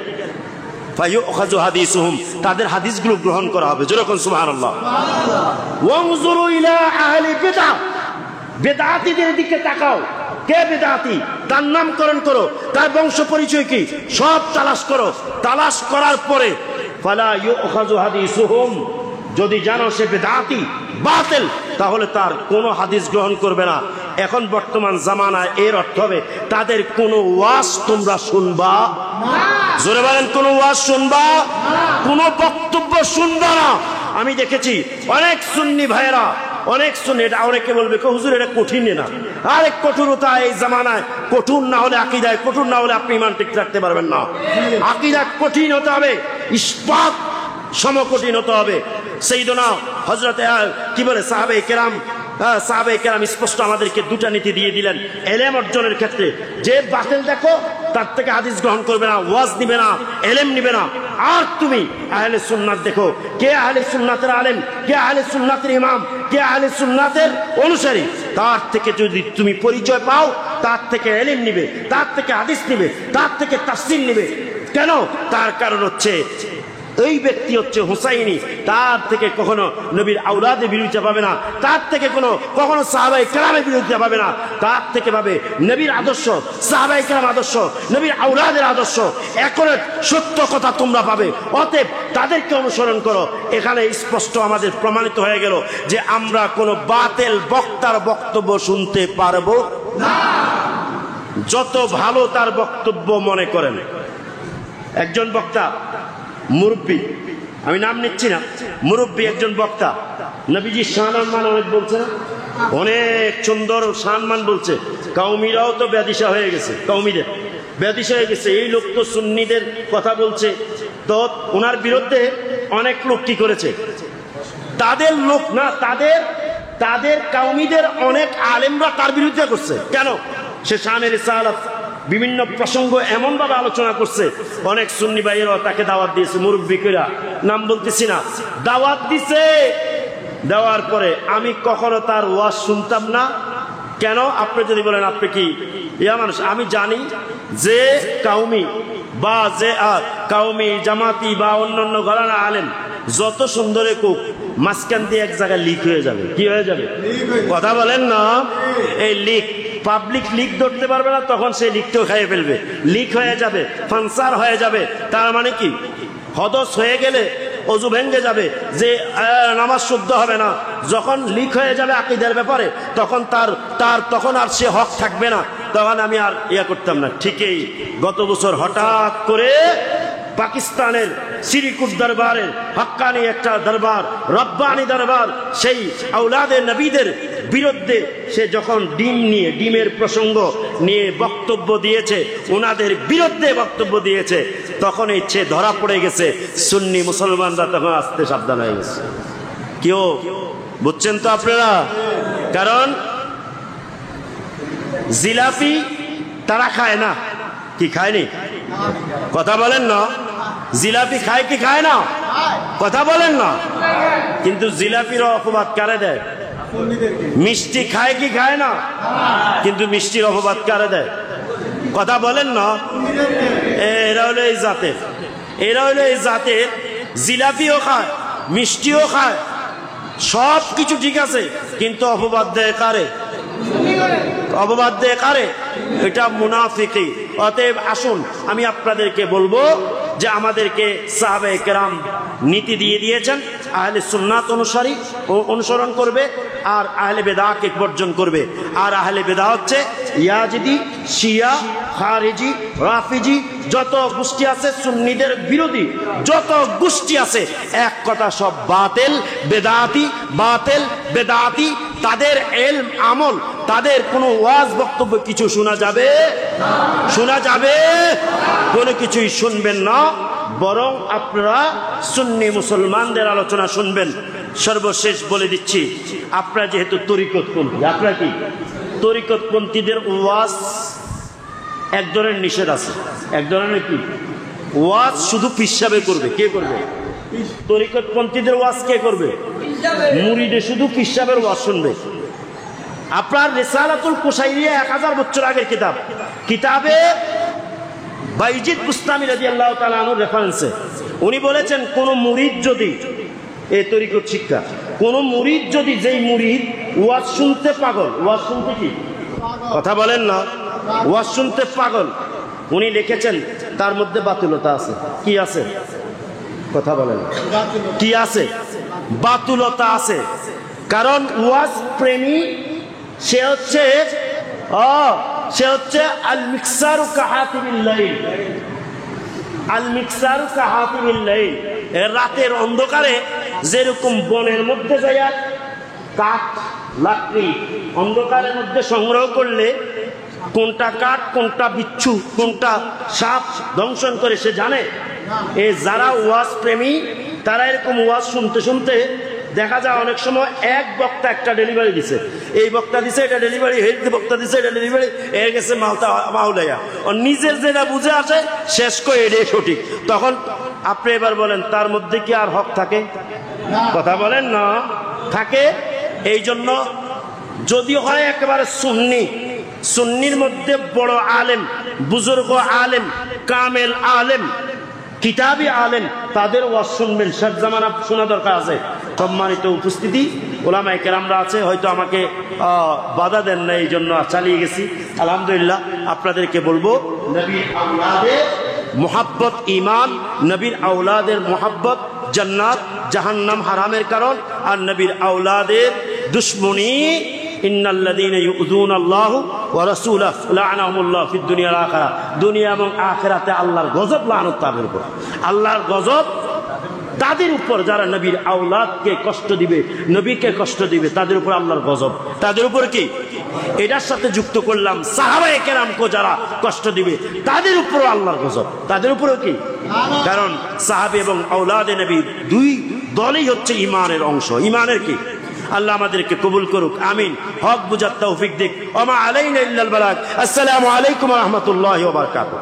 ফায়ুখাযু হাদিসুহুম, তাদের হাদিসগুলো গ্রহণ করা হবে। যেরকম সুবহানাল্লাহ। ওয়ানজুরু ইলা আহলি বিদআহ, বেদাতীদের দিকে তাকাও। কে বেদাতি? তার নামকরণ করো, তার বংশ পরিচয় কি, সব তালাশ করো। তালাশ করার পরে ফালা ইউখাযু হাদিসুহুম, যদি জানো সে বেদাতি বাতিল, তাহলে তার কোনো হাদিস গ্রহণ করবে না। এখন বর্তমান জামানায় এর অর্থ হবে তাদের কোনো ওয়াজ তোমরা শুনবা না। জোরে বলেন, কোনো ওয়াজ শুনবা, কোনো বক্তব্য শুনবা না। আমি দেখেছি অনেক সুন্নি ভাইয়েরা, অনেক সুন্নি, এটা অনেকে বলবে হুজুর এটা কঠিন না। আরেক কঠোরতা এই জামানায়, কঠোর না হলে আকীদায়, কঠোর না হলে আপনি ঈমান ঠিক রাখতে পারবেন না। আকীদা কঠিন হতে হবে, ইসবাত সমকঠিন হতে হবে। সাইয়েদনা হযরত কি বলে সাহাবায়ে কেরাম স্পষ্ট আমাদেরকে দুটা নীতি দিয়ে দিলেন এলেম অর্জনের ক্ষেত্রে। যে বাতিল দেখো তার থেকে হাদিস গ্রহণ করবে না, ওয়াজ নিবে না, এলেম নিবে না। আর তুমি আহলে সুন্নাত দেখো, কে আহলে সুন্নাতের আলেম, কে আহলে সুন্নাতের ইমাম, কে আহলে সুন্নাতের অনুসারী। তার থেকে যদি তুমি পরিচয় পাও, তার থেকে এলেম নিবে, তার থেকে হাদিস নিবে, তার থেকে তাফসীর নিবে। কেন? তার কারণ হচ্ছে এই ব্যক্তি হচ্ছে হুসাইনি, তার থেকে কখনো নবীর আওলাদের বিরোধিতা পাবে না, তার থেকে কখনো সাহাবায়ে কেরামের বিরোধিতা পাবে না, তার থেকে পাবে নবীর আদর্শ, সাহাবায়ে কেরাম আদর্শ, নবীর আওলাদের আদর্শ। এখন সত্য কথা তোমরা পাবে, অতএব তাদেরকে অনুসরণ করো। এখানে স্পষ্ট আমাদের প্রমাণিত হয়ে গেল যে আমরা কোনো বাতিল বক্তার বক্তব্য শুনতে পারবো না, যত ভালো তার বক্তব্য মনে করেন। একজন বক্তা মুরব্বী, আমি নাম নিচ্ছি না, মুরব্বী একজন বক্তা নবীজির শান-মান অনেক বলছে না, অনেক সুন্দর শান-মান বলছে। কওমিরাও তো ব্যাদিশা হয়ে গেছে, কওমিদের ব্যাদিশা হয়ে গেছে। এই লোক তো সুন্নিদের কথা বলছে, তো ওনার বিরুদ্ধে অনেক লোক কি করেছে, তাদের লোক না, তাদের কওমিদের অনেক আলেমরা তার বিরুদ্ধে করছে। কেন? সে শানে রিসালাত বিভিন্ন প্রসঙ্গ এমন ভাবে আলোচনা করছে, অনেক সুন্নি ভাইয়েরা তাকে দাওয়াত দিয়েছে, মুরব্বী কইরা, নাম বলতেছি না, দাওয়াত দিছে। দেওয়ার পরে আমি কখনো তার ওয়াজ শুনতাম না। কেন? আপনি যদি বলেন আপনি কি ইয়া মানুষ, আমি জানি যে কওমি বা যে কওমি জামাতি বা অন্যান্য ঘরানা আলেম যত সুন্দরে কুক, মাঝখান দিয়ে এক জায়গায় লিক হয়ে যাবে। কি হয়ে যাবে? কথা বলেন না। এই লিক, পাবলিক লিক ধরতে পারবে না, তখন সে লিকটাও খাইয়ে ফেলবে, লিক হয়ে যাবে, ফানসার হয়ে যাবে। তার মানে কি, হদস হয়ে গেলে অজু ভেঙে যাবে, যে নামাজ শুদ্ধ হবে না। যখন লিক হয়ে যাবে আকীদার ব্যাপারে, তখন তখন আর সে হক থাকবে না, তখন আমি আর ইয়া করতাম না। ঠিকই গত বছর হঠাৎ করে পাকিস্তানের সিরিকুট দরবারের হক্কানি একটা দরবার, রব্বানি দরবার, সেই আওলাদে নবীদের বিরুদ্ধে সে যখন ডিমের প্রসঙ্গ নিয়ে বক্তব্য দিয়েছে, ওনাদের বিরুদ্ধে বক্তব্য দিয়েছে, তখন ইচ্ছে ধরা পড়ে গেছে। সুন্নি মুসলমানরা তখন আসতে সাবধান হয়ে গেছে। কেউ বুঝছেন তো আপনারা? কারণ জিলাপি তারা খায় না, কি খায়নি? কথা বলেন না। জিলাপি খায় কি খায় না? কথা বলেন না। কিন্তু জিলাপির অপবাদ কারে দেয়? মিষ্টি খায় কি খায় না? কিন্তু মিষ্টির অপবাদ কারে দেয়? কথা বলেন না। এরা হলো এই জাতের জিলাপিও খায়, মিষ্টিও খায়, সব কিছু ঠিক আছে, কিন্তু অপবাদ দেয় কারে? অপবাদ দেয় কারে? এটা মুনাফিকি। অতএব আসুন আমি আপনাদেরকে বলবো যে আমাদেরকে সাহাবায়ে কেরাম নীতি দিয়ে দিয়েছেন, আহলে সুন্নাত অনুসারী অনুসরণ করবে আর আহলে বেদাকে বর্জন করবে। আর আহলে বেদা হচ্ছে ইয়াজিদি, শিয়া, খারিজি, রাফিজি, যত গোষ্ঠী আছে সুন্নিদের বিরোধী যত গোষ্ঠী আছে, এক কথা সব বাতিল বেদাতি, বাতিল বেদাতি। তাদের ইলম আমল, তাদের কোনো ওয়াজ বক্তব্য কিছু শোনা যাবে? শোনা যাবে? কোনো কিছুই শুনবেন না, বরং আপনারা সুন্নি মুসলমানদের আলোচনা শুনবেন। সর্বশেষ বলে দিচ্ছি, আপনারা যেহেতু তরিকতপন্থী, আপনারা কি তরিকতপন্থীদের ওয়াজ এক ধরনের নিষেধ আছে, এক ধরনের কি ওয়াজ শুধু পিসাবে করবে। কে করবে? তরিকতপন্থীদের ওয়াজ কে করবে? মুরিদে শুধু পিসাবের ওয়াজ শুনবে। আপনার রিসালাতুল কুশাইরিয়া 1000 বছর আগের কিতাব, কিতাবে বাইজিদ বুস্তামি রাদিয়াল্লাহু তাআলা আনহু রেফারেন্সে উনি বলেছেন, কোন মুরিদ যদি এই তরিকত শিক্ষা, কোন মুরিদ যদি, যেই মুরিদ ওয়াজ শুনতে পাগল, ওয়াজ শুনতে কি কথা বলেন না, ওয়াজ শুনতে পাগল, উনি লিখেছেন তার মধ্যে বাতুলতা আছে। কি আছে? কথা বলেন, কি আছে? বাতুলতা আছে। কারণ ওয়াজ প্রেমী সে হচ্ছে আল মিকসারু কাহাতিবিল লাইল, আল মিকসারু কাহাতিবিল লাইল। রাতের অন্ধকারে যেরকম বনের মধ্যে যাইয়া কাঠ লাকড়ি অন্ধকারের মধ্যে সংগ্রহ করলে কোনটা কাঠ, কোনটা বিচ্ছু, কোনটা সাপ দংশন করে সে জানে। এই যারা ওয়াজ প্রেমী তারা এরকম ওয়াজ শুনতে শুনতে দেখা যায় অনেক সময় এক বক্তা একটা ডেলিভারি দিছে, এই বক্তা দিছে এটা ডেলিভারি, এই বক্তা দিছে এটা ডেলিভারি, এর গেছে মাউলাইয়া, ও নিজের যেটা বুঝে আসে শেষ করে এটাই সঠিক। তখন আপনি এবার বলেন তার মধ্যে কি আর হক থাকে? কথা বলেন না, থাকে। এই জন্য যদি হয় একেবারে সুন্নি, সুন্নির মধ্যে বড় আলেম, বুজুর্গ আলেম, কামেল আলেম, কিতাবি আলেম, তাদের ওয়াজ শুনবেন। শেষ জামানা শোনা দরকার আছে। সম্মানিত উপস্থিতি, ওলামায়ে কেরামরা আছে, হয়তো আমাকে বাধা দেন না, এই জন্য চালিয়ে গেছি। আলহামদুলিল্লাহ। আপনাদেরকে বলবো, নবীর আওলাদের মোহাব্বত ঈমান, নবীর আওলাদের মোহাব্বত জান্নাত জাহান্নাম হারামের কারণ, আর নবীর আওলাদের দুশ্মনী ইন্নাল্লাযীনা ইউযুনাল্লাহু ওয়া রাসূলাহু লা'নাহুমুল্লাহু ফিদ দুনিয়া ওয়াল আখিরাহ, দুনিয়া এবং আখিরাতে আল্লাহর গজব, লানত তাদের উপর, আল্লাহর গজব তাদের উপর যারা নবীর আওলাদকে কষ্ট দিবে, নবীকে কষ্ট দিবে, তাদের উপর আল্লাহর গজব। তাদের উপর কি? এটার সাথে যুক্ত করলাম সাহাবায়ে কেরামকে যারা কষ্ট দিবে তাদের উপর আল্লাহর গজব, তাদের উপরও কি? কারণ সাহাবী এবং আওলাদে নবী দুই দলই হচ্ছে ঈমানের অংশ। ঈমানের কি? আল্লাহ আমাদেরকে কবুল করুক, আমিন। হক বুঝার তৌফিক দিক। ওয়া মা আলাইনা ইল্লাল বালাগ। আসসালামু আলাইকুম ওয়া রাহমাতুল্লাহি ওয়া বারাকাতুহু।